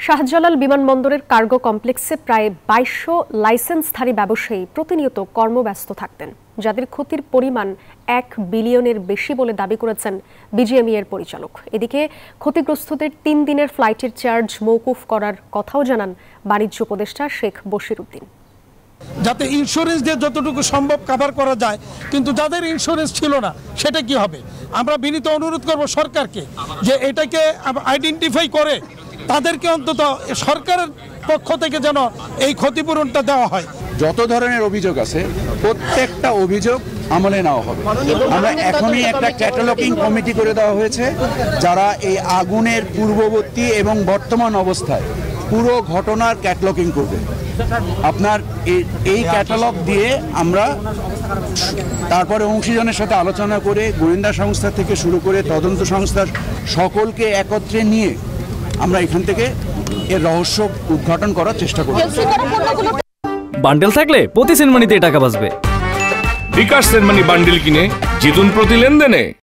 শাহজালাল বিমানবন্দরের কার্গো কমপ্লেক্সে প্রায় ২২০০ লাইসেন্সধারী ব্যবসায়ী প্রতিনিয়ত কর্মব্যস্ত থাকতেন, যাদের ক্ষতির পরিমাণ ১ বিলিয়নের বেশি বলে দাবি করেছেন বিজিএমইএর পরিচালক। এদিকে ক্ষতিগ্রস্তদের ৩ দিনের ফ্লাইটের চার্জ মওকুফ করার কথাও জানান বাণিজ্য উপদেষ্টা শেখ বশির উদ্দিন। যাতে ইন্স্যুরেন্স দিয়ে যতটুকু সম্ভব কভার করা যায়, কিন্তু যাদের ইন্স্যুরেন্স ছিল না সেটা কি হবে? আমরা বিনীত অনুরোধ করব সরকারকে যে এটাকে আইডেন্টিফাই করে তাদেরকে অন্তত সরকারের পক্ষ থেকে যেন এই ক্ষতিপূরণটা দেওয়া হয়। যত ধরনের অভিযোগ আছে প্রত্যেকটা অভিযোগ আমলে নেওয়া হবে। আমরা এখনই একটা ক্যাটালগিং কমিটি করে দেওয়া হয়েছে, যারা এই আগুনের পূর্ববর্তী এবং বর্তমান অবস্থায় পুরো ঘটনার ক্যাটালগিং করবে। আপনার এই ক্যাটালগ দিয়ে আমরা তারপরে অংশীজনের সাথে আলোচনা করে গোয়েন্দা সংস্থা থেকে শুরু করে তদন্ত সংস্থার সকলকে একত্রে নিয়ে আমরা এখান থেকে এর রহস্য উদ্ঘাটন করার চেষ্টা করব। বান্ডেল থাকলে প্রতি সেনমানিতে টাকা বাঁচবে। বিকাশ সেনমানি বান্ডেল কিনে জিতুন প্রতি লেনদেনে।